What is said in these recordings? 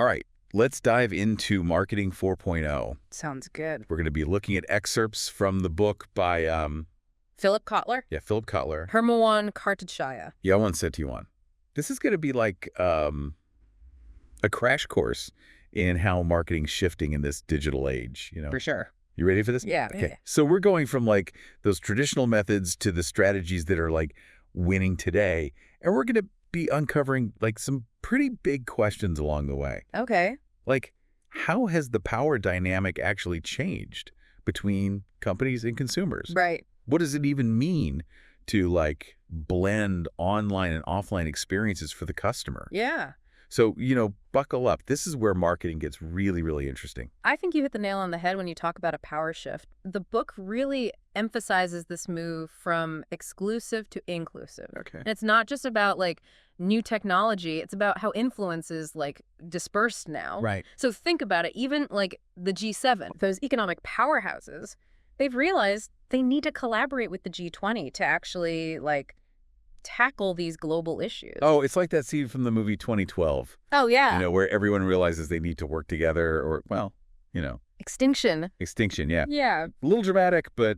All right, let's dive into Marketing 4.0. Sounds good. We're going to be looking at excerpts from the book by Philip Kotler? Philip Kotler. Hermawan Kartajaya. Iwan Setiawan. This is going to be like a crash course in how marketing's shifting in this digital age, For sure. You ready for this? Yeah. Okay. Yeah. So we're going from like those traditional methods to the strategies that are like winning today. And we're going to be uncovering like some pretty big questions along the way. Okay. Like, how has the power dynamic actually changed between companies and consumers? Right. What does it even mean to like blend online and offline experiences for the customer? Yeah. So, buckle up. This is where marketing gets really, really interesting. I think you hit the nail on the head when you talk about a power shift. The book really emphasizes this move from exclusive to inclusive. Okay. And it's not just about like new technology. It's about how influence is like dispersed now. Right. So think about it. Even like the G7, those economic powerhouses, they've realized they need to collaborate with the G20 to actually like tackle these global issues. Oh, it's like that scene from the movie 2012. Oh, yeah. Where everyone realizes they need to work together or, Extinction. extinction, yeah. Yeah. A little dramatic, but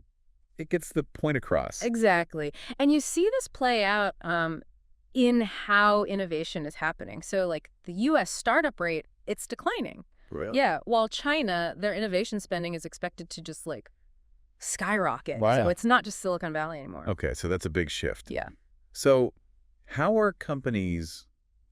it gets the point across. Exactly. And you see this play out in how innovation is happening. So like the U.S. startup rate, it's declining. Really? Yeah. While China, their innovation spending is expected to just like skyrocket. Wow. So it's not just Silicon Valley anymore. Okay, so that's a big shift. Yeah. So how are companies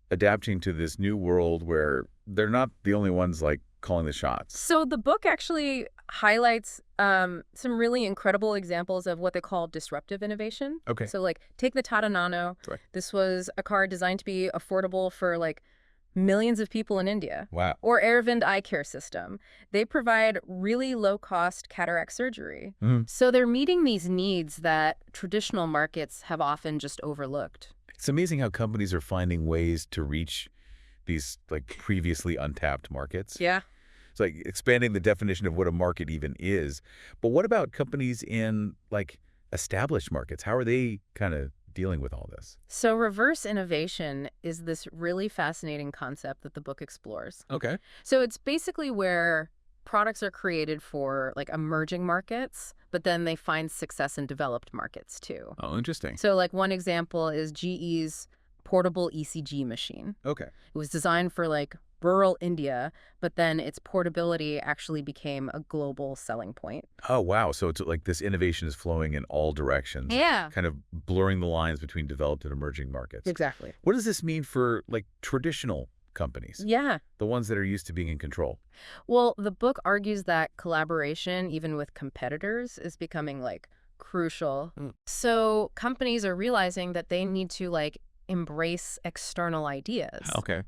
adapting to this new world where they're not the only ones like calling the shots? So the book actually highlights some really incredible examples of what they call disruptive innovation. Okay. So like take the Tata Nano. Right. This was a car designed to be affordable for like millions of people in India. Wow. Or Aravind Eye Care System. They provide really low-cost cataract surgery. Mhm. So they're meeting these needs that traditional markets have often just overlooked. It's amazing how companies are finding ways to reach these like previously untapped markets. Yeah. It's like expanding the definition of what a market even is. But what about companies in like established markets? How are they kind of dealing with all this? So reverse innovation is this really fascinating concept that the book explores. Okay. So it's basically where products are created for like emerging markets, but then they find success in developed markets too. Oh, interesting. So like one example is GE's portable ECG machine. Okay. It was designed for like rural India, but then its portability actually became a global selling point. Oh, wow. So it's like this innovation is flowing in all directions. Yeah. Kind of blurring the lines between developed and emerging markets. Exactly. What does this mean for like traditional companies? Yeah. The ones that are used to being in control? Well, the book argues that collaboration, even with competitors, is becoming like crucial. So companies are realizing that they need to like embrace external ideas. Okay.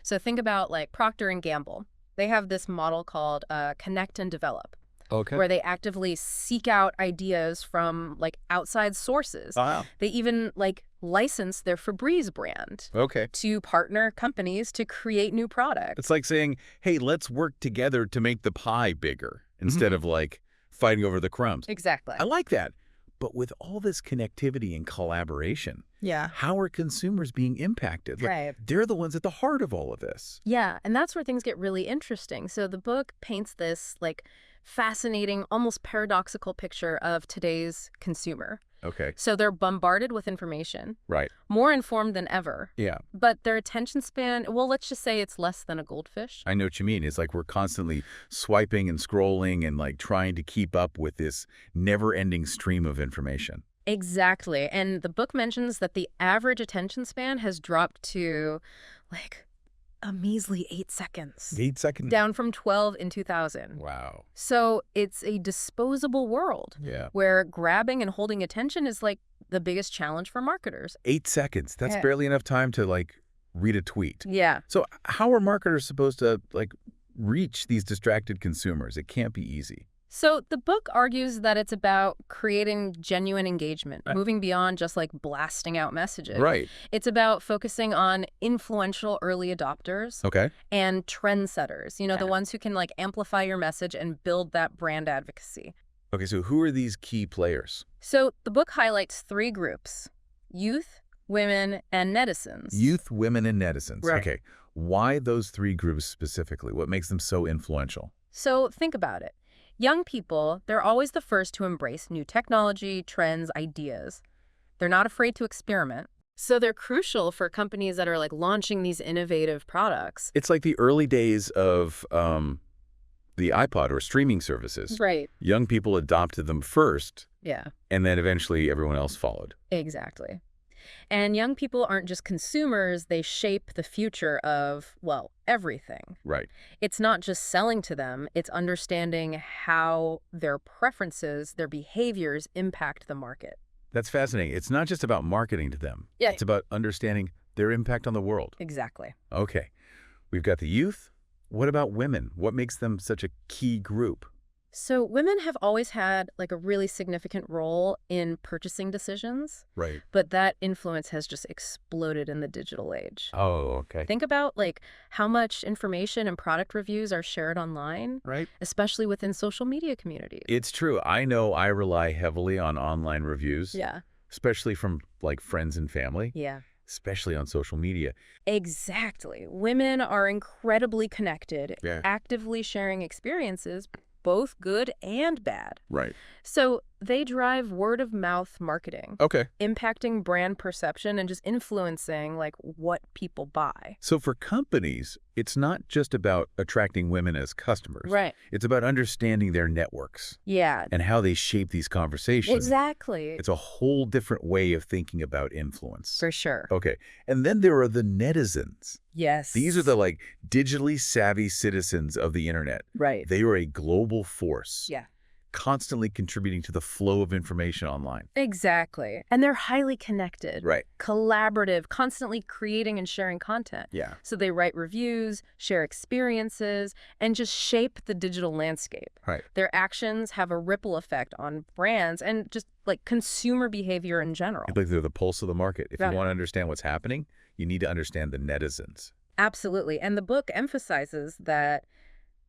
So think about like Procter and Gamble. They have this model called connect and develop, Okay. where they actively seek out ideas from like outside sources. Wow. They even like license their Febreze brand Okay. to partner companies to create new products. It's like saying, hey, let's work together to make the pie bigger instead of like fighting over the crumbs. Exactly. I like that. But with all this connectivity and collaboration, Yeah. how are consumers being impacted? Like, Right. they're the ones at the heart of all of this. Yeah, and that's where things get really interesting. So the book paints this like fascinating, almost paradoxical picture of today's consumer. Okay. So they're bombarded with information, Right. more informed than ever, Yeah. but their attention span, well, let's just say it's less than a goldfish. I know what you mean. It's like we're constantly swiping and scrolling and like trying to keep up with this never-ending stream of information. Exactly. And the book mentions that the average attention span has dropped to like a measly 8 seconds. 8 seconds. Down from 12 in 2000. Wow. So it's a disposable world Yeah. where grabbing and holding attention is like the biggest challenge for marketers. 8 seconds. That's Yeah. barely enough time to like read a tweet. Yeah. So how are marketers supposed to like reach these distracted consumers? It can't be easy. So the book argues that it's about creating genuine engagement, Right. moving beyond just like blasting out messages. Right. It's about focusing on influential early adopters Okay. and trendsetters, the ones who can like amplify your message and build that brand advocacy. Okay, so who are these key players? So the book highlights 3 groups: youth, women, and netizens. Youth, women, and netizens. Right. Okay. Why those three groups specifically? What makes them so influential? So think about it. Young people, they're always the first to embrace new technology, trends, ideas. They're not afraid to experiment. So they're crucial for companies that are like launching these innovative products. It's like the early days of the iPod or streaming services. Right. Young people adopted them first, Yeah, and then eventually everyone else followed. exactly. And young people aren't just consumers, they shape the future of, well, everything. Right. It's not just selling to them, it's understanding how their preferences, their behaviors impact the market. That's fascinating. It's not just about marketing to them. Yeah. It's about understanding their impact on the world. Exactly. Okay. We've got the youth. What about women? What makes them such a key group? So women have always had like a really significant role in purchasing decisions, Right. but that influence has just exploded in the digital age. Oh, okay. Think about like how much information and product reviews are shared online, Right. especially within social media communities. It's true. I know I rely heavily on online reviews, Yeah. especially from like friends and family, Yeah. especially on social media. Exactly. Women are incredibly connected, Yeah. actively sharing experiences, both good and bad. Right. So they drive word of mouth marketing, Okay. impacting brand perception and just influencing like what people buy. So for companies, it's not just about attracting women as customers. Right. It's about understanding their networks Yeah. and how they shape these conversations. Exactly. It's a whole different way of thinking about influence. For sure. Okay. And then there are the netizens. Yes. These are the like digitally savvy citizens of the internet. Right. They are a global force. Yeah. Constantly contributing to the flow of information online. Exactly. And they're highly connected. Right. Collaborative, constantly creating and sharing content. Yeah. So they write reviews, share experiences, and just shape the digital landscape. Right. Their actions have a ripple effect on brands and just like consumer behavior in general. It's like they're the pulse of the market. If Right. you want to understand what's happening, you need to understand the netizens. Absolutely. And the book emphasizes that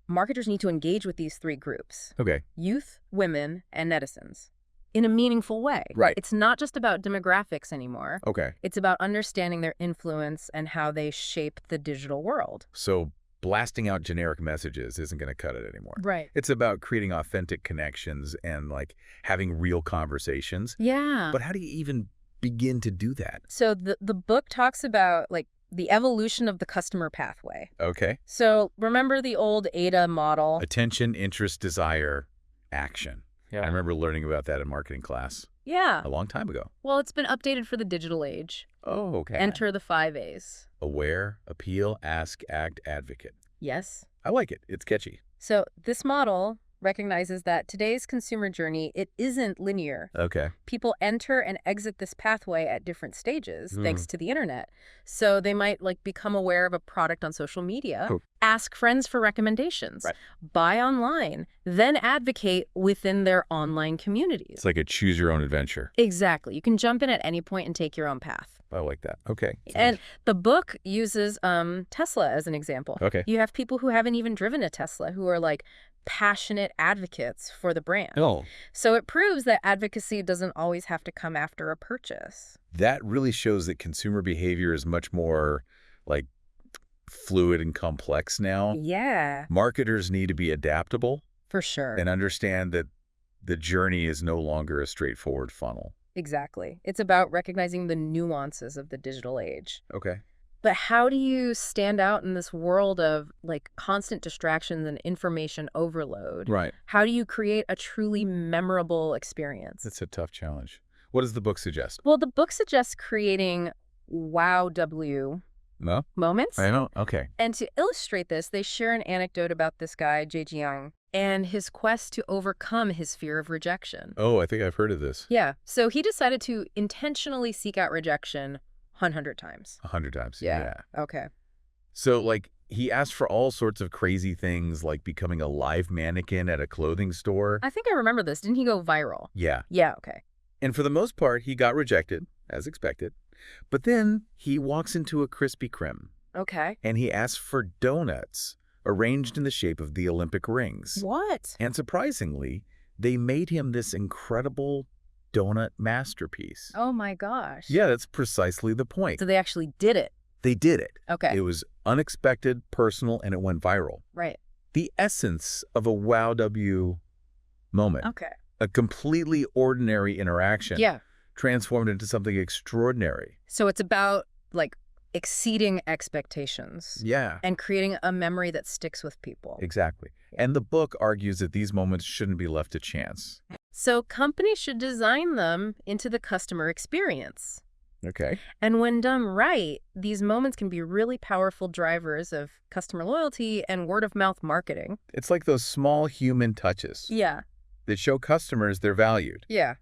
marketers need to engage with these three groups: Okay. youth, women, and netizens in a meaningful way. Right. It's not just about demographics anymore. Okay. It's about understanding their influence and how they shape the digital world. So blasting out generic messages isn't going to cut it anymore. Right. It's about creating authentic connections and like having real conversations. Yeah. But how do you even begin to do that? So the book talks about like the evolution of the customer pathway. Okay. So remember the old ADA model? Attention, interest, desire, action. Yeah. I remember learning about that in marketing class Yeah. a long time ago. Well, it's been updated for the digital age. Oh, okay. Enter the 5 A's. Aware, appeal, ask, act, advocate. Yes. I like it. It's catchy. So this model recognizes that today's consumer journey, it isn't linear. Okay. People enter and exit this pathway at different stages thanks to the internet. So they might like become aware of a product on social media, Cool. ask friends for recommendations, Right. buy online, then advocate within their online communities. It's like a choose your own adventure. Exactly. You can jump in at any point and take your own path. I like that. Okay. And the book uses Tesla as an example. Okay. You have people who haven't even driven a Tesla who are like passionate advocates for the brand. Oh, So it proves that advocacy doesn't always have to come after a purchase. that really shows that consumer behavior is much more like fluid and complex now. Yeah, Marketers need to be adaptable for sure. and understand that the journey is no longer a straightforward funnel. Exactly. It's about recognizing the nuances of the digital age. Okay. But how do you stand out in this world of like constant distractions and information overload? Right. How do you create a truly memorable experience? That's a tough challenge. What does the book suggest? Well, the book suggests creating wow W No? moments. I don't. Okay. And to illustrate this, they share an anecdote about this guy, Jay Jiang, and his quest to overcome his fear of rejection. Oh, I think I've heard of this Yeah. So he decided to intentionally seek out rejection 100 times. 100 times. Okay. So, like, he asked for all sorts of crazy things, like becoming a live mannequin at a clothing store. I think I remember this. Didn't he go viral? Yeah. Yeah, okay. And for the most part, he got rejected, as expected. But then he walks into a Krispy Kreme, Okay. and he asks for donuts arranged in the shape of the Olympic rings. What? And surprisingly, they made him this incredible donut masterpiece. Oh my gosh. Yeah, that's precisely the point. So they actually did it. They did it. Okay. It was unexpected, personal, and it went viral. Right. The essence of a wow W moment, Okay. a completely ordinary interaction, Yeah. transformed into something extraordinary. So it's about, like, exceeding expectations. Yeah, And creating a memory that sticks with people. exactly. And the book argues that these moments shouldn't be left to chance. So companies should design them into the customer experience. Okay. And when done right, these moments can be really powerful drivers of customer loyalty and word-of-mouth marketing. It's like those small human touches Yeah. that show customers they're valued. Yeah.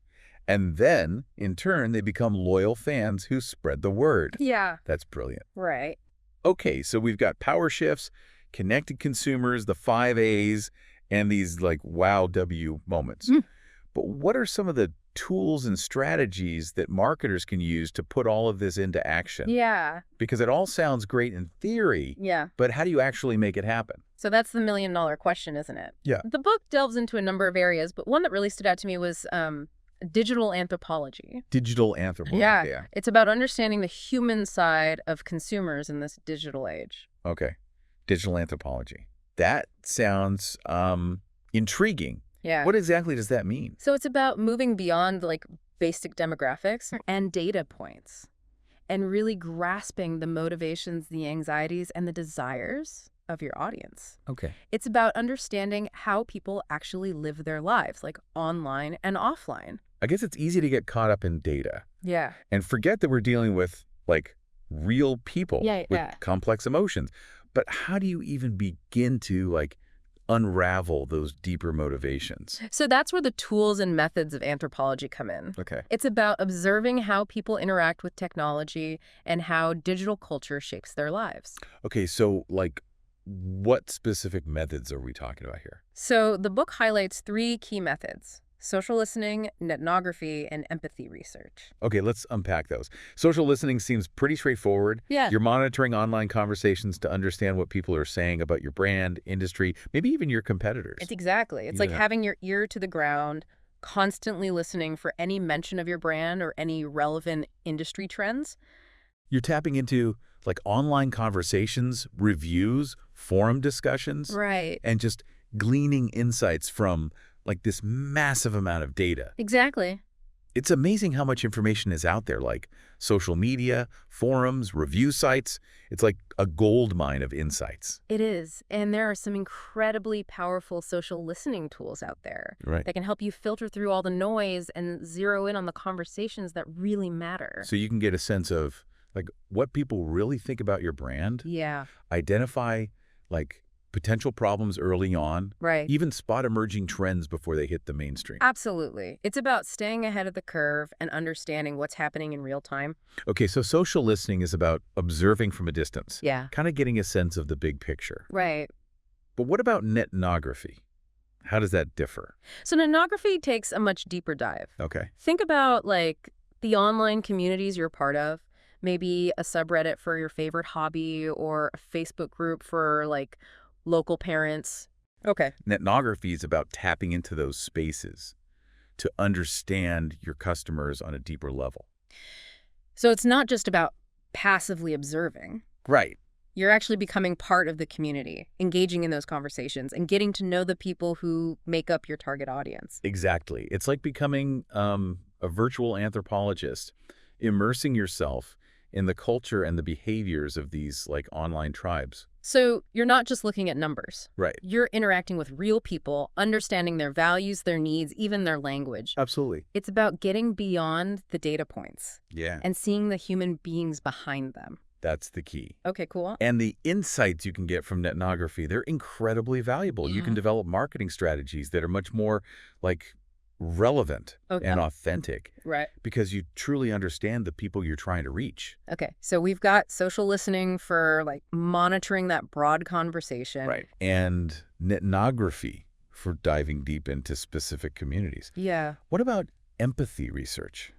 And then, in turn, they become loyal fans who spread the word. Yeah. That's brilliant. Right. Okay, so we've got power shifts, connected consumers, the 5 A's, and these like wow W moments. But what are some of the tools and strategies that marketers can use to put all of this into action? Yeah. Because it all sounds great in theory, Yeah. but how do you actually make it happen? So that's the million-dollar question, isn't it? Yeah. The book delves into a number of areas, but one that really stood out to me was digital anthropology. Digital anthropology. Yeah. It's about understanding the human side of consumers in this digital age. Okay. Digital anthropology. That sounds intriguing. Yeah. What exactly does that mean? So it's about moving beyond, like, basic demographics and data points and really grasping the motivations, the anxieties, and the desires of your audience. Okay. It's about understanding how people actually live their lives, like online and offline. I guess it's easy to get caught up in data Yeah. and forget that we're dealing with, like, real people with complex emotions. But how do you even begin to, like, unravel those deeper motivations? So that's where the tools and methods of anthropology come in. Okay. It's about observing how people interact with technology and how digital culture shapes their lives. Okay, so, like, what specific methods are we talking about here? So the book highlights 3 key methods: social listening, ethnography, and empathy research. Okay, let's unpack those. Social listening seems pretty straightforward. Yeah. You're monitoring online conversations to understand what people are saying about your brand, industry, maybe even your competitors. It's like having your ear to the ground, constantly listening for any mention of your brand or any relevant industry trends. You're tapping into, like, online conversations, reviews, forum discussions, Right. and just gleaning insights from, like, this massive amount of data. Exactly. It's amazing how much information is out there, like social media, forums, review sites. It's like a gold mine of insights. It is. And there are some incredibly powerful social listening tools out there Right. that can help you filter through all the noise and zero in on the conversations that really matter. So you can get a sense of, like, what people really think about your brand, Yeah. identify, like, potential problems early on, Right. even spot emerging trends before they hit the mainstream. Absolutely. It's about staying ahead of the curve and understanding what's happening in real time. Okay, so social listening is about observing from a distance, Yeah. kind of getting a sense of the big picture. Right. But what about ethnography? How does that differ? So ethnography takes a much deeper dive. Okay. Think about, like, the online communities you're part of, maybe a subreddit for your favorite hobby or a Facebook group for, like, local parents. Okay. Ethnography is about tapping into those spaces to understand your customers on a deeper level. So it's not just about passively observing. Right. You're actually becoming part of the community, engaging in those conversations and getting to know the people who make up your target audience. Exactly. It's like becoming a virtual anthropologist, immersing yourself in the culture and the behaviors of these, like, online tribes. So you're not just looking at numbers. Right. You're interacting with real people, understanding their values, their needs, even their language. Absolutely. It's about getting beyond the data points Yeah. and seeing the human beings behind them. That's the key. Okay, cool. And the insights you can get from ethnography, they're incredibly valuable. You can Yeah. develop marketing strategies that are much more, like, relevant and authentic Right. because you truly understand the people you're trying to reach. Okay, so we've got social listening for, like, monitoring that broad conversation. And ethnography for diving deep into specific communities. Yeah. What about empathy research?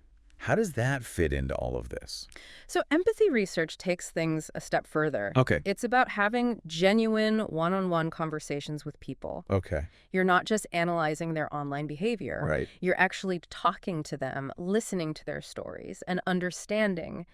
How does that fit into all of this? So empathy research takes things a step further. Okay. It's about having genuine one-on-one conversations with people. Okay. You're not just analyzing their online behavior. Right. You're actually talking to them, listening to their stories, and understanding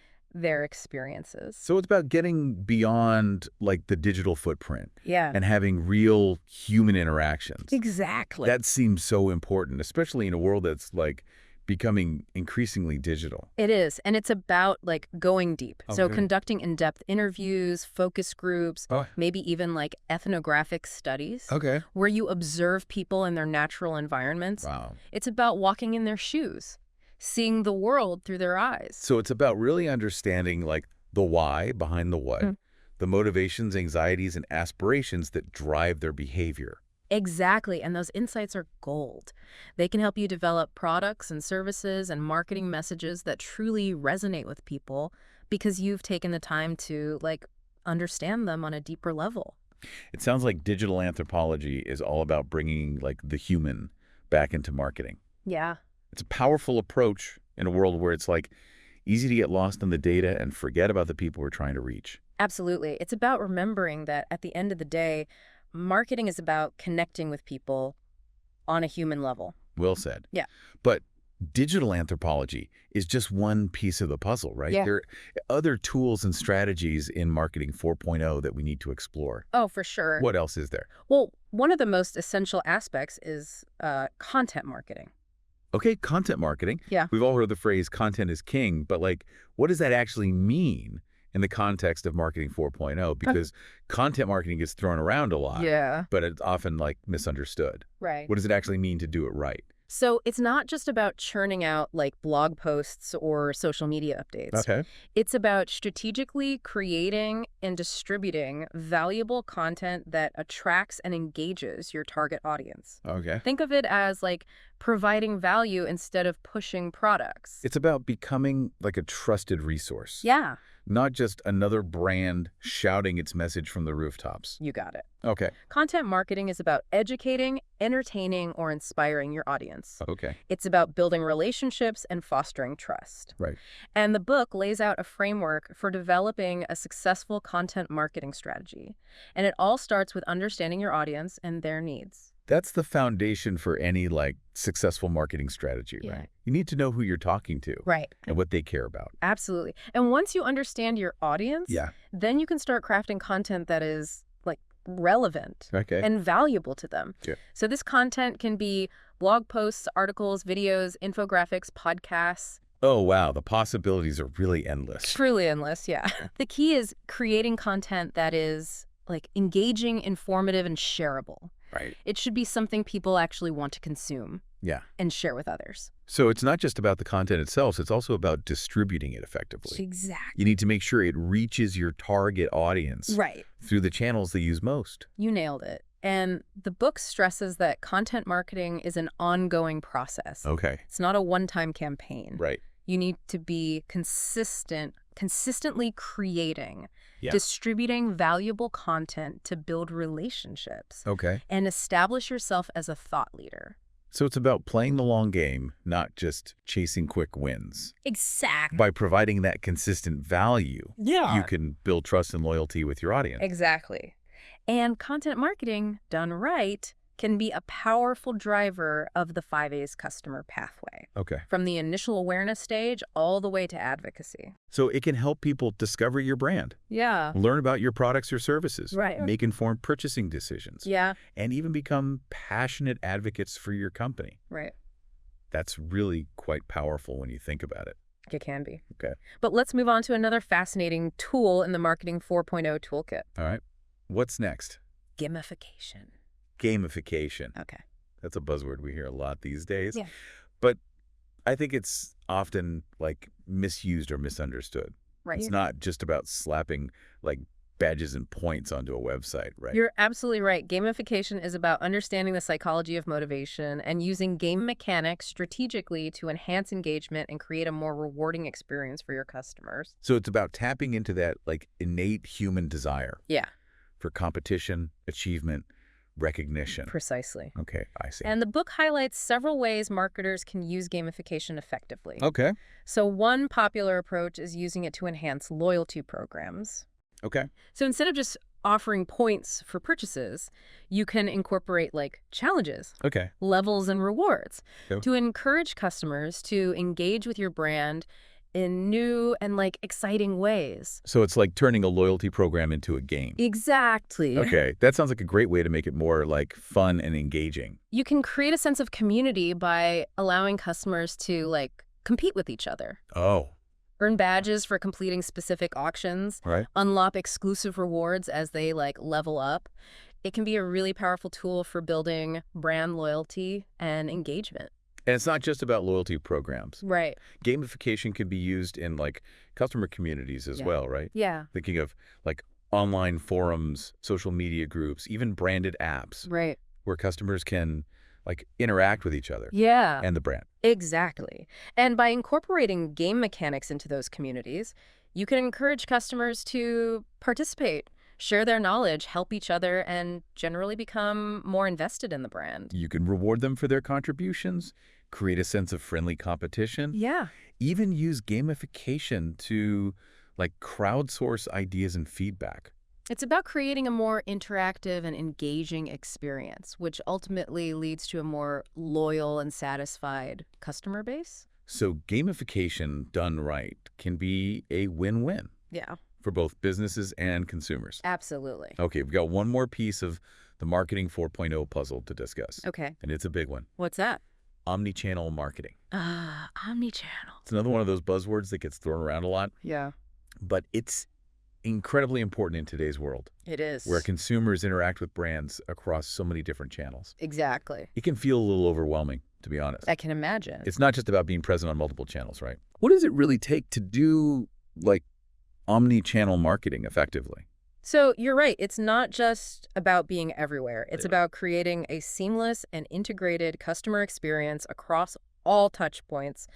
their experiences. So it's about getting beyond like the digital footprint Yeah. and having real human interactions. Exactly. That seems so important, especially in a world that's like becoming increasingly digital. It is, and it's about like going deep. So Okay. conducting in-depth interviews, focus groups, Oh, maybe even like ethnographic studies okay. where you observe people in their natural environments. Wow. It's about walking in their shoes, seeing the world through their eyes. So it's about really understanding like the why behind the what, the motivations, anxieties, and aspirations that drive their behavior. Exactly, and those insights are gold. They can help you develop products and services and marketing messages that truly resonate with people because you've taken the time to like understand them on a deeper level. It sounds like digital anthropology is all about bringing like the human back into marketing. Yeah. It's a powerful approach in a world where it's like easy to get lost in the data and forget about the people we're trying to reach. Absolutely. It's about remembering that at the end of the day, marketing is about connecting with people on a human level. Well said. Yeah. But digital anthropology is just one piece of the puzzle, right? Yeah. There are other tools and strategies in marketing 4.0 that we need to explore. Oh, for sure. What else is there? Well, one of the most essential aspects is content marketing. Okay, content marketing. Yeah. We've all heard the phrase content is king, but like, what does that actually mean in the context of marketing 4.0? Because content marketing gets thrown around a lot, Yeah. but it's often like misunderstood. Right. What does it actually mean to do it right? So it's not just about churning out like blog posts or social media updates. Okay. It's about strategically creating and distributing valuable content that attracts and engages your target audience. Okay. Think of it as like providing value instead of pushing products. It's about becoming like a trusted resource. Yeah, Not just another brand shouting its message from the rooftops. you got it. Okay. Content marketing is about educating, entertaining, or inspiring your audience. Okay. It's about building relationships and fostering trust. Right. And the book lays out a framework for developing a successful content marketing strategy. And it all starts with understanding your audience and their needs. That's the foundation for any like successful marketing strategy, Yeah. right? You need to know who you're talking to Right. and what they care about. Absolutely. And once you understand your audience, Yeah. then you can start crafting content that is like relevant Okay. and valuable to them. Yeah. So this content can be blog posts, articles, videos, infographics, podcasts. Oh, wow. The possibilities are really endless. Truly endless, yeah. The key is creating content that is like engaging, informative, and shareable. Right. It should be something people actually want to consume Yeah. and share with others. So it's not just about the content itself. It's also about distributing it effectively. Exactly. You need to make sure it reaches your target audience Right. through the channels they use most. You nailed it. And the book stresses that content marketing is an ongoing process. Okay. It's not a one-time campaign. Right. You need to be consistently creating, Yeah. distributing valuable content to build relationships Okay. and establish yourself as a thought leader. So it's about playing the long game, not just chasing quick wins. Exactly. By providing that consistent value, Yeah. you can build trust and loyalty with your audience. Exactly. And content marketing done right can be a powerful driver of the 5A's customer pathway, Okay. from the initial awareness stage all the way to advocacy. So it can help people discover your brand, Yeah. learn about your products or services, Right. make informed purchasing decisions, Yeah. and even become passionate advocates for your company. Right. That's really quite powerful when you think about it. It can be. Okay. But let's move on to another fascinating tool in the Marketing 4.0 toolkit. All right. What's next? Gamification. Gamification. Okay. That's a buzzword we hear a lot these days. Yeah. But I think it's often like misused or misunderstood. Right. It's not just about slapping like badges and points onto a website, right? You're absolutely right. Gamification is about understanding the psychology of motivation and using game mechanics strategically to enhance engagement and create a more rewarding experience for your customers. So it's about tapping into that like innate human desire Yeah, for competition, achievement, recognition. precisely. Okay, I see. And the book highlights several ways marketers can use gamification effectively. Okay. So one popular approach is using it to enhance loyalty programs. Okay. So instead of just offering points for purchases, you can incorporate like challenges, Okay. levels, and rewards Yep. to encourage customers to engage with your brand in new and like exciting ways. So it's like turning a loyalty program into a game. Exactly. Okay, that sounds like a great way to make it more like fun and engaging. You can create a sense of community by allowing customers to like compete with each other. Oh, Earn badges for completing specific auctions, right. unlock exclusive rewards as they like level up. It can be a really powerful tool for building brand loyalty and engagement. And it's not just about loyalty programs. Right. Gamification can be used in like customer communities as well, right? Yeah. Thinking of like online forums, social media groups, even branded apps Right. where customers can like interact with each other Yeah. and the brand. Exactly. And by incorporating game mechanics into those communities, you can encourage customers to participate, share their knowledge, help each other, and generally become more invested in the brand. You can reward them for their contributions, create a sense of friendly competition, Yeah. even use gamification to like crowdsource ideas and feedback. It's about creating a more interactive and engaging experience, which ultimately leads to a more loyal and satisfied customer base. So gamification done right can be a win-win Yeah, for both businesses and consumers. absolutely. Okay, we've got one more piece of the Marketing 4.0 puzzle to discuss, Okay. and it's a big one. What's that? Omnichannel marketing. Omnichannel. It's another one of those buzzwords that gets thrown around a lot, Yeah, but it's incredibly important in today's world it is. where consumers interact with brands across so many different channels. Exactly. It can feel a little overwhelming, to be honest. I can imagine. It's not just about being present on multiple channels, right? What does it really take to do like omni-channel marketing effectively? So you're right. It's not just about being everywhere. It's about creating a seamless and integrated customer experience across all touch points,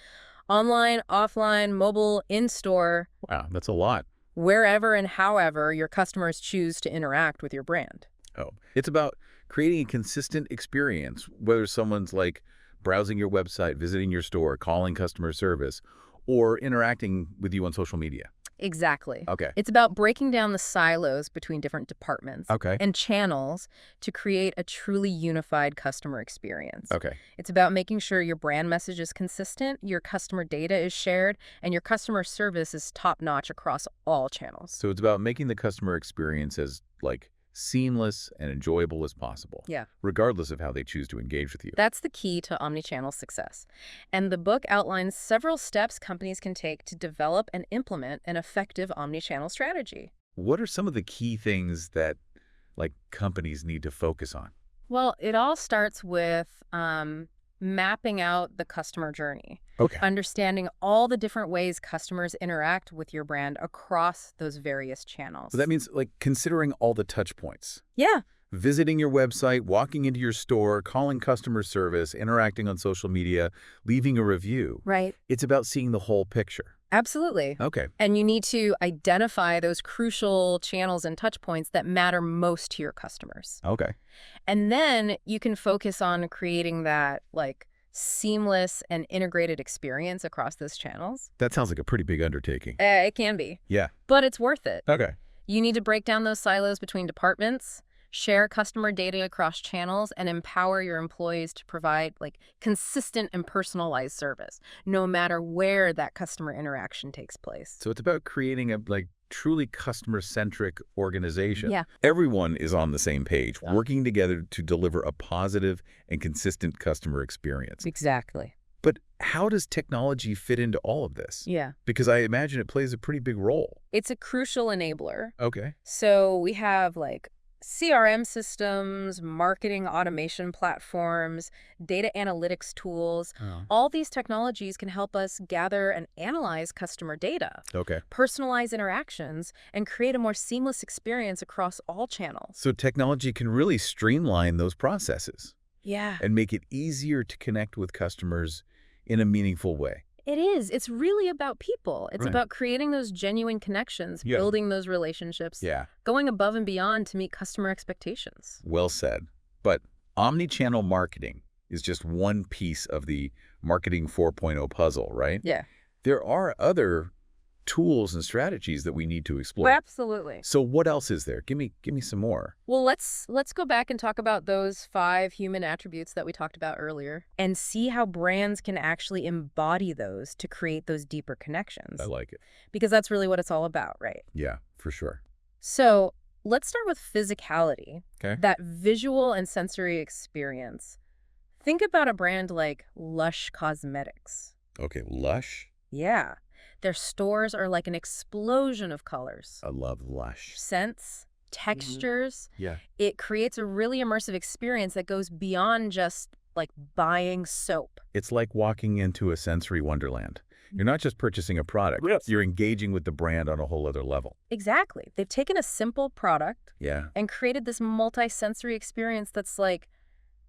online, offline, mobile, in-store, Wow, that's a lot. wherever and however your customers choose to interact with your brand. Oh, it's about creating a consistent experience, whether someone's like browsing your website, visiting your store, calling customer service, or interacting with you on social media. Exactly. Okay. It's about breaking down the silos between different departments Okay. and channels to create a truly unified customer experience. Okay. It's about making sure your brand message is consistent, your customer data is shared, and your customer service is top-notch across all channels. So it's about making the customer experience as like seamless and enjoyable as possible. Yeah. Regardless of how they choose to engage with you. That's the key to omnichannel success. And the book outlines several steps companies can take to develop and implement an effective omnichannel strategy. What are some of the key things that like companies need to focus on? Well, it all starts with mapping out the customer journey, Okay. understanding all the different ways customers interact with your brand across those various channels. So that means like considering all the touch points. Yeah, Visiting your website, walking into your store, calling customer service, interacting on social media, leaving a review. right. It's about seeing the whole picture. Absolutely. Okay. And you need to identify those crucial channels and touch points that matter most to your customers. Okay. And then you can focus on creating that like seamless and integrated experience across those channels. That sounds like a pretty big undertaking. It can be, Yeah. but it's worth it. Okay. You need to break down those silos between departments, share customer data across channels, and empower your employees to provide like consistent and personalized service, no matter where that customer interaction takes place. So it's about creating a like truly customer-centric organization. Yeah. Everyone is on the same page, Yeah. working together to deliver a positive and consistent customer experience. Exactly. But how does technology fit into all of this? Yeah. Because I imagine it plays a pretty big role. It's a crucial enabler. Okay. So we have like CRM systems, marketing automation platforms, data analytics tools. Oh. All these technologies can help us gather and analyze customer data, Okay. personalize interactions, and create a more seamless experience across all channels. So technology can really streamline those processes Yeah, and make it easier to connect with customers in a meaningful way. it is. It's really about people. It's Right. about creating those genuine connections, Yeah. building those relationships, Yeah. going above and beyond to meet customer expectations. Well said. But omni-channel marketing is just one piece of the Marketing 4.0 puzzle, right? Yeah. There are other tools and strategies that we need to explore. Absolutely. So what else is there? Give me some more. Well, let's go back and talk about those 5 human attributes that we talked about earlier and see how brands can actually embody those to create those deeper connections. I like it. Because that's really what it's all about, right? Yeah, for sure. So let's start with physicality, Okay. that visual and sensory experience. Think about a brand like Lush Cosmetics. Okay, Lush. Yeah. Their stores are like an explosion of colors, I love Lush. scents, textures. Yeah. It creates a really immersive experience that goes beyond just like buying soap. It's like walking into a sensory wonderland. You're not just purchasing a product. Yes. You're engaging with the brand on a whole other level. Exactly. They've taken a simple product Yeah. and created this multi-sensory experience that's like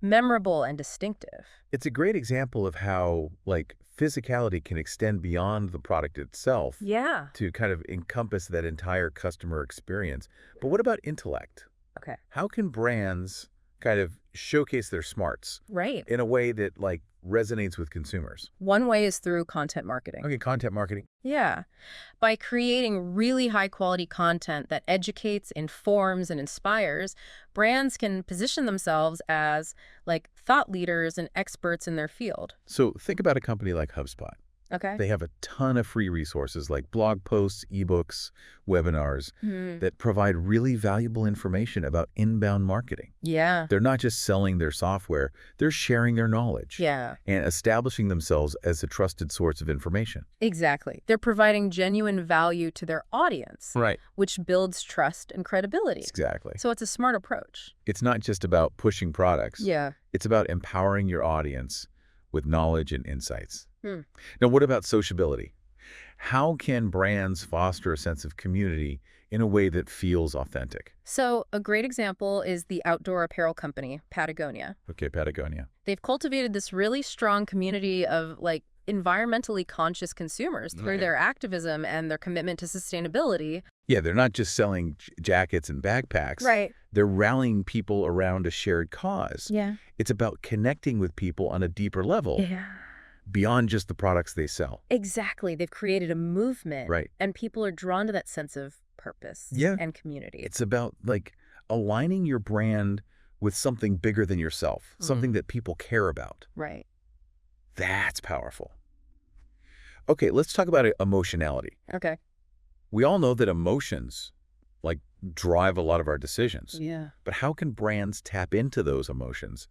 memorable and distinctive. It's a great example of how, like, physicality can extend beyond the product itself Yeah. to kind of encompass that entire customer experience. But what about intellect? Okay. How can brands kind of showcase their smarts Right. in a way that, like, resonates with consumers? One way is through content marketing. Okay, content marketing. Yeah. By creating really high quality content that educates, informs, and inspires, brands can position themselves as like thought leaders and experts in their field. So think about a company like HubSpot. Okay. They have a ton of free resources like blog posts, ebooks, webinars that provide really valuable information about inbound marketing. Yeah. They're not just selling their software, they're sharing their knowledge Yeah. and establishing themselves as a trusted source of information. Exactly. They're providing genuine value to their audience, Right. which builds trust and credibility. Exactly. So it's a smart approach. It's not just about pushing products. Yeah. It's about empowering your audience with knowledge and insights. Hmm. Now, what about sociability? How can brands foster a sense of community in a way that feels authentic? So a great example is the outdoor apparel company, Patagonia. Okay, Patagonia. They've cultivated this really strong community of like environmentally conscious consumers through Right. their activism and their commitment to sustainability. Yeah, they're not just selling jackets and backpacks. Right. They're rallying people around a shared cause. Yeah. It's about connecting with people on a deeper level Yeah. beyond just the products they sell. Exactly. They've created a movement. Right. And people are drawn to that sense of purpose Yeah. and community. It's about, like, aligning your brand with something bigger than yourself, something that people care about. Right. That's powerful. Okay, let's talk about emotionality. Okay. We all know that emotions, like, drive a lot of our decisions. Yeah. But how can brands tap into those emotions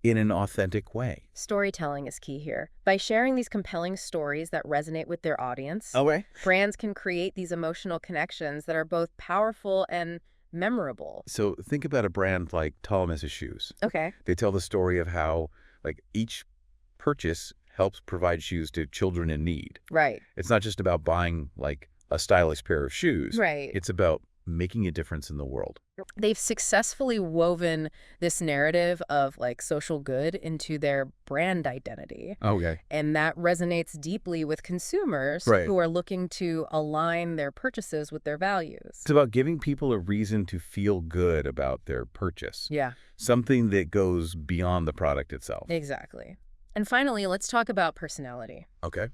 in an authentic way? Storytelling is key here. By sharing these compelling stories that resonate with their audience, Okay. brands can create these emotional connections that are both powerful and memorable. So think about a brand like Thomas's Shoes. Okay. They tell the story of how, like, each purchase helps provide shoes to children in need. Right. It's not just about buying, like, a stylish pair of shoes. Right. It's about making a difference in the world. They've successfully woven this narrative of like social good into their brand identity. Okay. And that resonates deeply with consumers Right. who are looking to align their purchases with their values. It's about giving people a reason to feel good about their purchase. Yeah, Something that goes beyond the product itself. exactly. And finally, let's talk about personality. Okay.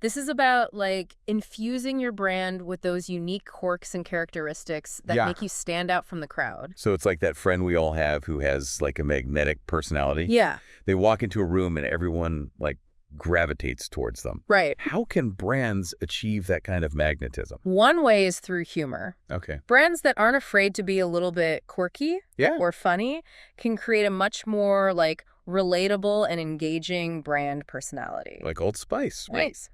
This is about like infusing your brand with those unique quirks and characteristics that Yeah. make you stand out from the crowd. So it's like that friend we all have who has, like, a magnetic personality. Yeah, They walk into a room and everyone, like, gravitates towards them. right. How can brands achieve that kind of magnetism? One way is through humor. Okay. Brands that aren't afraid to be a little bit quirky Yeah. or funny can create a much more like relatable and engaging brand personality. Like Old Spice. Nice.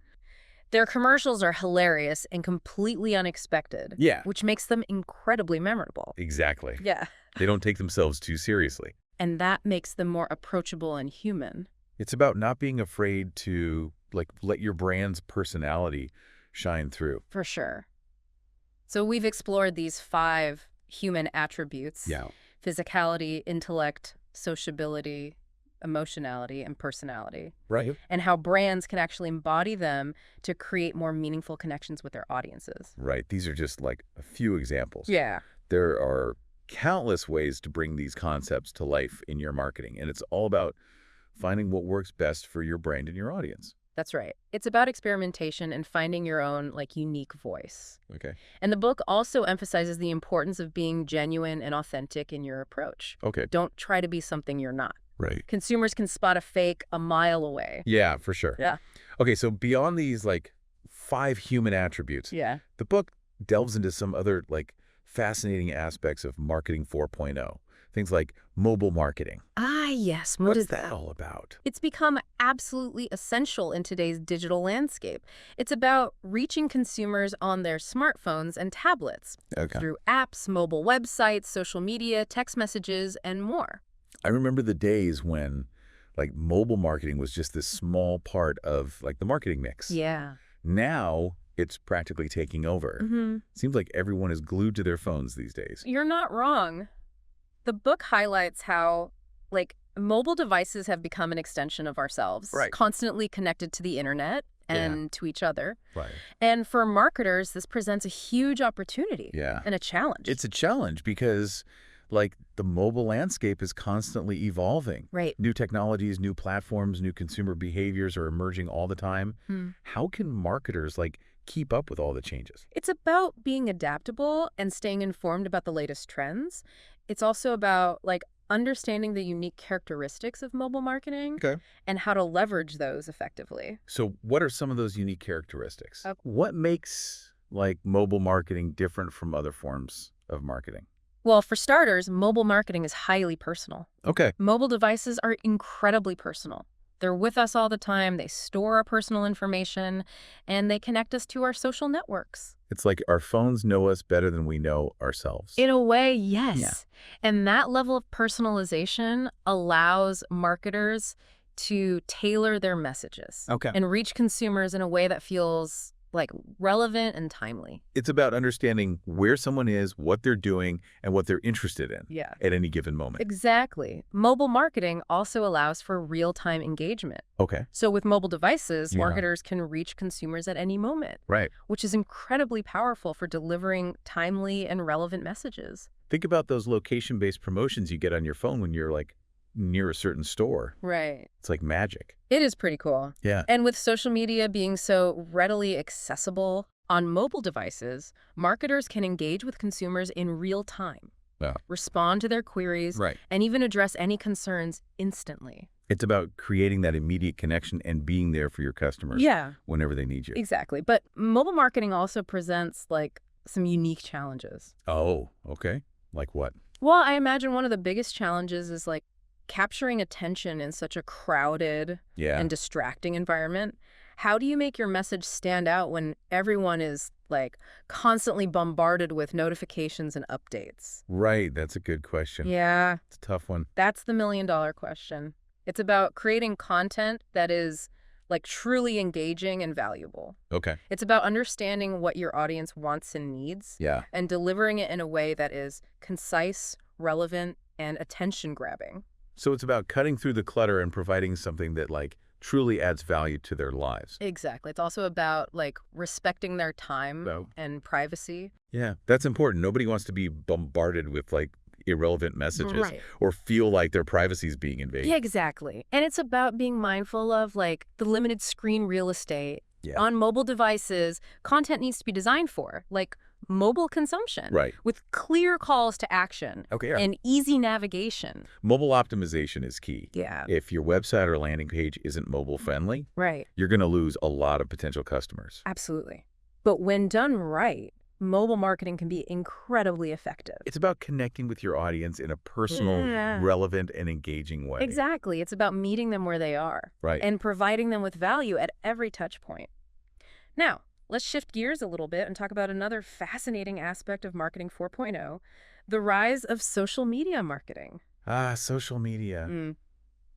Their commercials are hilarious and completely unexpected, Yeah. which makes them incredibly memorable. Exactly. Yeah. They don't take themselves too seriously. And that makes them more approachable and human. It's about not being afraid to, like, let your brand's personality shine through. For sure. So we've explored these 5 human attributes: physicality, intellect, sociability, emotionality, and personality, Right. and how brands can actually embody them to create more meaningful connections with their audiences. Right. These are just, like, a few examples. Yeah. There are countless ways to bring these concepts to life in your marketing, and it's all about finding what works best for your brand and your audience. That's right. It's about experimentation and finding your own, like, unique voice. Okay. And the book also emphasizes the importance of being genuine and authentic in your approach. Okay. Don't try to be something you're not. Right. Consumers can spot a fake a mile away. Yeah, for sure. Yeah. Okay, so beyond these, like, 5 human attributes, Yeah. the book delves into some other, like, fascinating aspects of marketing 4.0. Things like mobile marketing. Ah, yes. What is that all about? It's become absolutely essential in today's digital landscape. It's about reaching consumers on their smartphones and tablets Okay. through apps, mobile websites, social media, text messages, and more. I remember the days when, like, mobile marketing was just this small part of, like, the marketing mix. Yeah. Now, it's practically taking over. Mm-hmm. Seems like everyone is glued to their phones these days. You're not wrong. The book highlights how, like, mobile devices have become an extension of ourselves, Right. constantly connected to the internet and to each other. Right. And for marketers, this presents a huge opportunity Yeah. and a challenge. It's a challenge because, like, the mobile landscape is constantly evolving. right. New technologies, new platforms, new consumer behaviors are emerging all the time. Hmm. How can marketers, like, keep up with all the changes? It's about being adaptable and staying informed about the latest trends. It's also about, like, understanding the unique characteristics of mobile marketing Okay. and how to leverage those effectively. So what are some of those unique characteristics? Okay. What makes, like, mobile marketing different from other forms of marketing? Well, for starters, mobile marketing is highly personal. Okay. Mobile devices are incredibly personal. They're with us all the time, they store our personal information, and they connect us to our social networks. It's like our phones know us better than we know ourselves. In a way, yes. Yeah. And that level of personalization allows marketers to tailor their messages Okay. and reach consumers in a way that feels, like, relevant and timely. It's about understanding where someone is, what they're doing, and what they're interested in Yeah. at any given moment. Exactly. Mobile marketing also allows for real-time engagement. Okay. So with mobile devices, Yeah. marketers can reach consumers at any moment, Right. which is incredibly powerful for delivering timely and relevant messages. Think about those location-based promotions you get on your phone when you're, like, near a certain store. Right. It's like magic. It is pretty cool. Yeah. And with social media being so readily accessible on mobile devices, marketers can engage with consumers in real time, Yeah. respond to their queries, Right. and even address any concerns instantly. It's about creating that immediate connection and being there for your customers whenever they need you. Exactly. But mobile marketing also presents, like, some unique challenges. Oh, okay. Like what? Well, I imagine one of the biggest challenges is, like, capturing attention in such a crowded Yeah. and distracting environment. How do you make your message stand out when everyone is, like, constantly bombarded with notifications and updates? Right. That's a good question. Yeah, It's a tough one. that's the million-dollar question. It's about creating content that is, like, truly engaging and valuable. Okay. It's about understanding what your audience wants and needs Yeah. and delivering it in a way that is concise, relevant, and attention-grabbing. So it's about cutting through the clutter and providing something that, like, truly adds value to their lives. Exactly. It's also about, like, respecting their time So- and privacy. Yeah. That's important. Nobody wants to be bombarded with, like, irrelevant messages Right. or feel like their privacy is being invaded. Yeah, exactly. And it's about being mindful of, like, the limited screen real estate. Yeah. On mobile devices, content needs to be designed for, like, mobile consumption. Right. With clear calls to action Okay. Yeah. and easy navigation. Mobile optimization is key. Yeah. If your website or landing page isn't mobile friendly, Right. you're going to lose a lot of potential customers. Absolutely. But when done right, mobile marketing can be incredibly effective. It's about connecting with your audience in a personal, Yeah. relevant, and engaging way. Exactly. It's about meeting them where they are. Right. And providing them with value at every touch point. Now, let's shift gears a little bit and talk about another fascinating aspect of Marketing 4.0, the rise of social media marketing. Social media.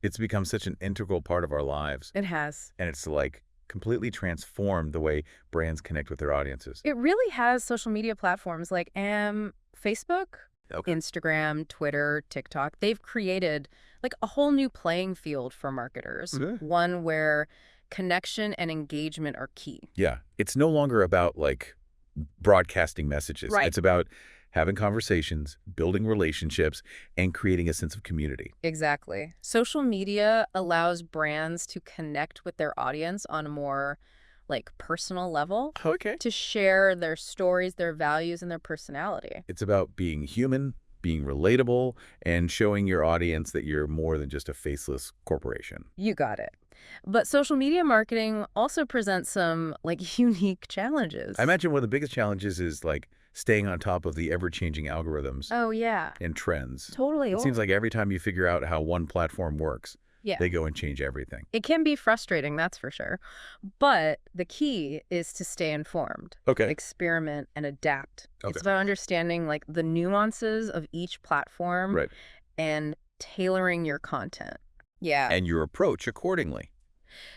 It's become such an integral part of our lives. It has. And it's, like, completely transformed the way brands connect with their audiences. It really has. Social media platforms like Facebook, Okay. Instagram, Twitter, TikTok. They've created, like, a whole new playing field for marketers, Okay. one where connection and engagement are key. Yeah. It's no longer about, like, broadcasting messages. Right. It's about having conversations, building relationships, and creating a sense of community. Exactly. Social media allows brands to connect with their audience on a more personal level, Okay. to share their stories, their values, and their personality. It's about being human, being relatable, and showing your audience that you're more than just a faceless corporation. You got it. But social media marketing also presents some unique challenges. I imagine one of the biggest challenges is staying on top of the ever-changing algorithms Oh, yeah. and trends. Totally. It seems like every time you figure out how one platform works, Yeah. they go and change everything. It can be frustrating, that's for sure. But the key is to stay informed, Okay. experiment, and adapt. Okay. It's about understanding the nuances of each platform Right. and tailoring your content. Yeah. And your approach accordingly.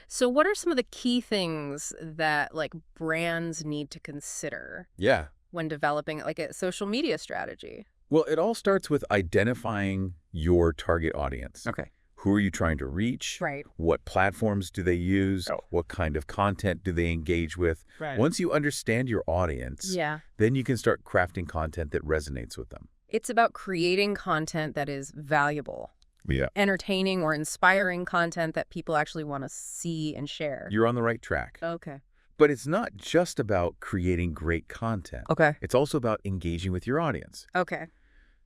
So what are some of the key things that brands need to consider Yeah. when developing a social media strategy? Well, it all starts with identifying your target audience. Okay. Who are you trying to reach? Right. What platforms do they use? Oh. What kind of content do they engage with? Right. Once you understand your audience, Yeah. then you can start crafting content that resonates with them. It's about creating content that is valuable, Yeah. entertaining or inspiring content that people actually want to see and share. You're on the right track. Okay. But it's not just about creating great content. Okay. It's also about engaging with your audience. Okay.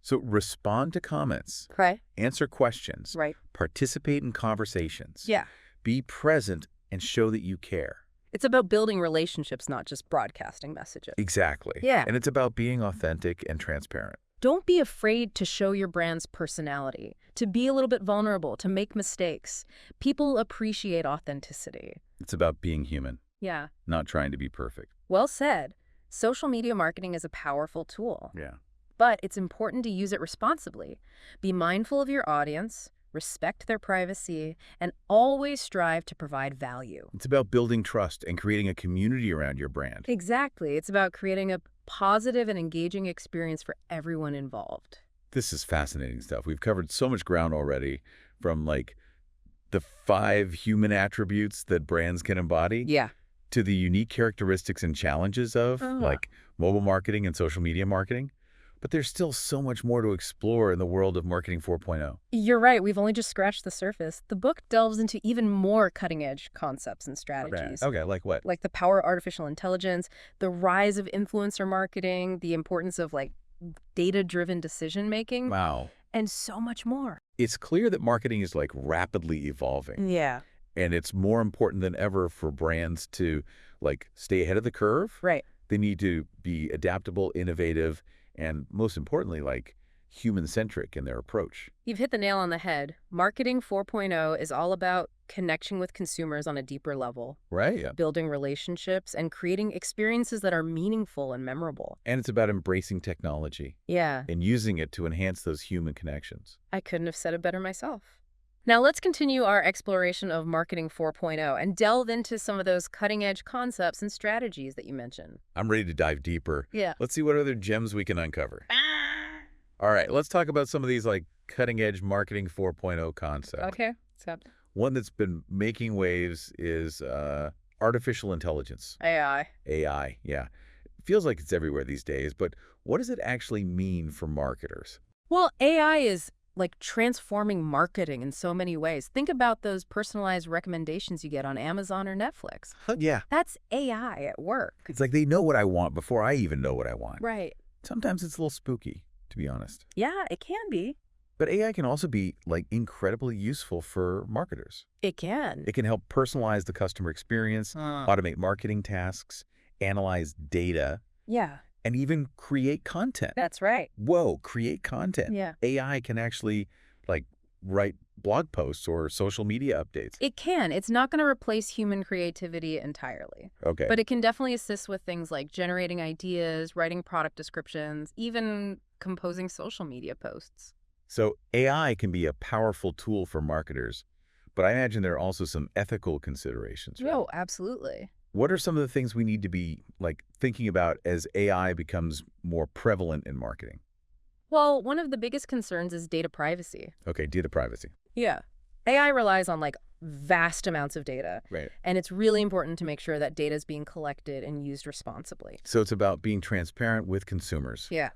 So respond to comments, Okay. answer questions, Right. participate in conversations, Yeah. be present, and show that you care. It's about building relationships, not just broadcasting messages. Exactly. Yeah. And it's about being authentic and transparent. Don't be afraid to show your brand's personality, to be a little bit vulnerable, to make mistakes. People appreciate authenticity. It's about being human, Yeah. not trying to be perfect. Well said. Social media marketing is a powerful tool, Yeah. but it's important to use it responsibly. Be mindful of your audience, respect their privacy, and always strive to provide value. It's about building trust and creating a community around your brand. Exactly. It's about creating a positive and engaging experience for everyone involved. This is fascinating stuff. We've covered so much ground already, from the 5 human attributes that brands can embody Yeah. to the unique characteristics and challenges of mobile marketing and social media marketing. But there's still so much more to explore in the world of Marketing 4.0. You're right. We've only just scratched the surface. The book delves into even more cutting-edge concepts and strategies. Okay, like what? Like the power of artificial intelligence, the rise of influencer marketing, the importance of data-driven decision-making, Wow. and so much more. It's clear that marketing is rapidly evolving. Yeah. And it's more important than ever for brands to stay ahead of the curve. Right. They need to be adaptable, innovative, and most importantly, human-centric in their approach. You've hit the nail on the head. Marketing 4.0 is all about connecting with consumers on a deeper level, Right? Yeah. building relationships, and creating experiences that are meaningful and memorable. And it's about embracing technology Yeah, and using it to enhance those human connections. I couldn't have said it better myself. Now let's continue our exploration of Marketing 4.0 and delve into some of those cutting-edge concepts and strategies that you mentioned. I'm ready to dive deeper. Yeah. Let's see what other gems we can uncover. All right, let's talk about some of these cutting-edge Marketing 4.0 concepts. Okay. One that's been making waves is artificial intelligence. AI. AI, yeah. It feels like it's everywhere these days, but what does it actually mean for marketers? Well, AI is transforming marketing in so many ways. Think about those personalized recommendations you get on Amazon or Netflix. Yeah. That's AI at work. It's like they know what I want before I even know what I want. Right. Sometimes it's a little spooky, to be honest. Yeah, it can be. But AI can also be incredibly useful for marketers. It can. It can help personalize the customer experience, automate marketing tasks, analyze data, Yeah, and even create content. that's right. Whoa, create content. Yeah. AI can actually write blog posts or social media updates. It can. It's not going to replace human creativity entirely. Okay. But it can definitely assist with things like generating ideas, writing product descriptions, even composing social media posts. So AI can be a powerful tool for marketers, but I imagine there are also some ethical considerations, right? Oh, absolutely. What are some of the things we need to be thinking about as AI becomes more prevalent in marketing? Well, one of the biggest concerns is data privacy. Okay, data privacy. Yeah. AI relies on vast amounts of data. Right. And it's really important to make sure that data is being collected and used responsibly. So it's about being transparent with consumers. Yeah.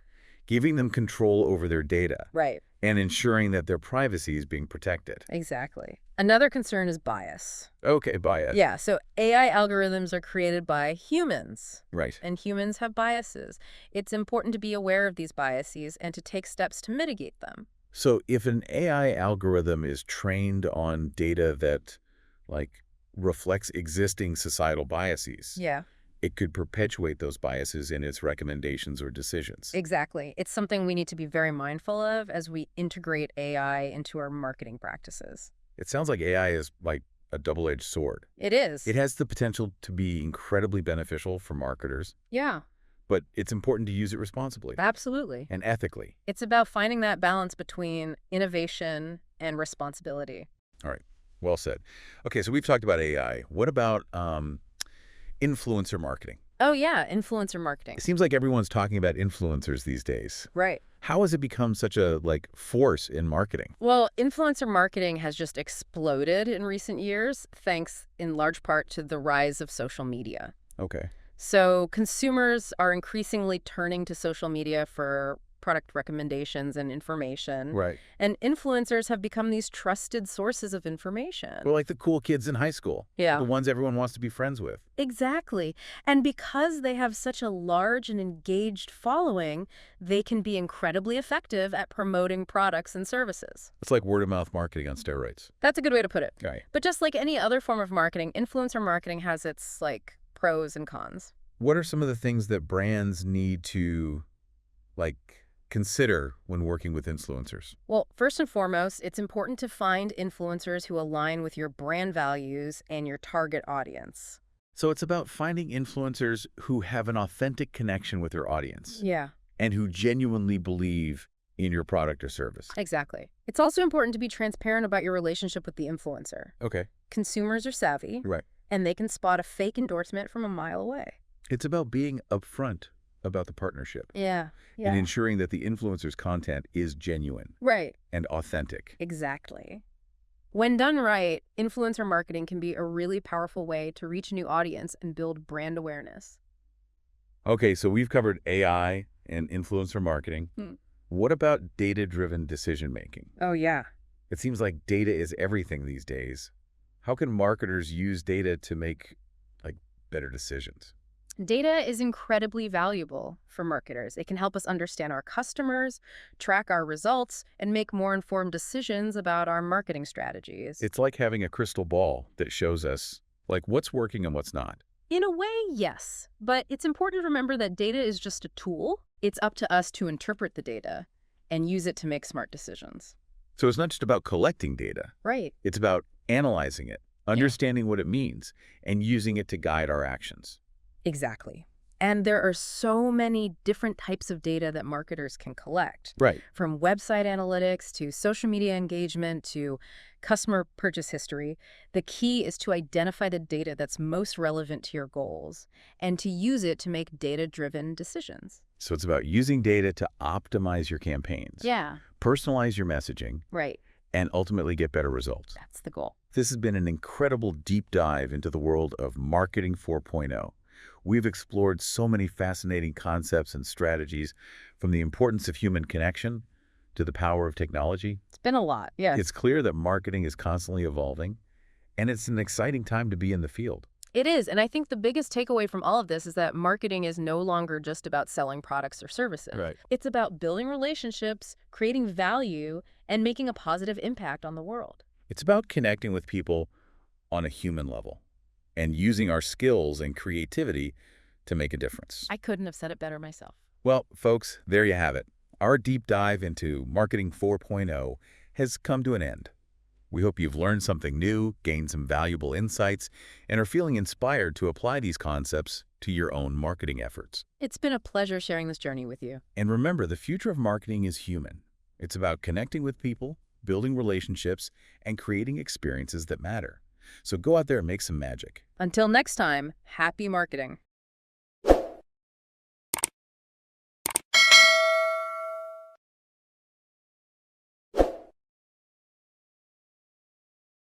giving them control over their data Right. and ensuring that their privacy is being protected. Exactly. Another concern is bias. Okay, bias. Yeah, so AI algorithms are created by humans, Right. and humans have biases. It's important to be aware of these biases and to take steps to mitigate them. So if an AI algorithm is trained on data that, like, reflects existing societal biases, Yeah, it could perpetuate those biases in its recommendations or decisions. exactly. It's something we need to be very mindful of as we integrate AI into our marketing practices. It sounds like AI is like a double-edged sword. It is. It has the potential to be incredibly beneficial for marketers, Yeah, but it's important to use it responsibly absolutely. and ethically. It's about finding that balance between innovation and responsibility. All right. Well said. Okay, so we've talked about AI. What about influencer marketing? Oh, yeah, influencer marketing. It seems like everyone's talking about influencers these days. Right. How has it become such a force in marketing? Well, influencer marketing has just exploded in recent years, thanks in large part to the rise of social media. Okay. So consumers are increasingly turning to social media for product recommendations and information. Right. And influencers have become these trusted sources of information. Well, like the cool kids in high school. Yeah. The ones everyone wants to be friends with. Exactly. And because they have such a large and engaged following, they can be incredibly effective at promoting products and services. It's like word-of-mouth marketing on steroids. That's a good way to put it. Right. But just like any other form of marketing, influencer marketing has its, pros and cons. What are some of the things that brands need to, consider when working with influencers? Well, first and foremost, it's important to find influencers who align with your brand values and your target audience. So it's about finding influencers who have an authentic connection with their audience Yeah, and who genuinely believe in your product or service. exactly. It's also important to be transparent about your relationship with the influencer. Okay. Consumers are savvy, Right. and they can spot a fake endorsement from a mile away. It's about being upfront about the partnership Yeah, and ensuring that the influencer's content is genuine Right, and authentic. exactly. When done right, influencer marketing can be a really powerful way to reach a new audience and build brand awareness. Okay, so we've covered AI and influencer marketing. What about data-driven decision-making? Oh, yeah. It seems like data is everything these days. How can marketers use data to make, better decisions? Data is incredibly valuable for marketers. It can help us understand our customers, track our results, and make more informed decisions about our marketing strategies. It's like having a crystal ball that shows us, what's working and what's not. In a way, yes. But it's important to remember that data is just a tool. It's up to us to interpret the data and use it to make smart decisions. So it's not just about collecting data. Right. It's about analyzing it, understanding what it means, and using it to guide our actions. Exactly. And there are so many different types of data that marketers can collect. Right. From website analytics to social media engagement to customer purchase history, the key is to identify the data that's most relevant to your goals and to use it to make data-driven decisions. So it's about using data to optimize your campaigns, personalize your messaging, Right. and ultimately get better results. That's the goal. This has been an incredible deep dive into the world of Marketing 4.0. We've explored so many fascinating concepts and strategies, from the importance of human connection to the power of technology. It's been a lot, yes. It's clear that marketing is constantly evolving, and it's an exciting time to be in the field. It is, and I think the biggest takeaway from all of this is that marketing is no longer just about selling products or services. Right. It's about building relationships, creating value, and making a positive impact on the world. It's about connecting with people on a human level and using our skills and creativity to make a difference. I couldn't have said it better myself. Well, folks, there you have it. Our deep dive into Marketing 4.0 has come to an end. We hope you've learned something new, gained some valuable insights, and are feeling inspired to apply these concepts to your own marketing efforts. It's been a pleasure sharing this journey with you. And remember, the future of marketing is human. It's about connecting with people, building relationships, and creating experiences that matter. So go out there and make some magic. Until next time, happy marketing.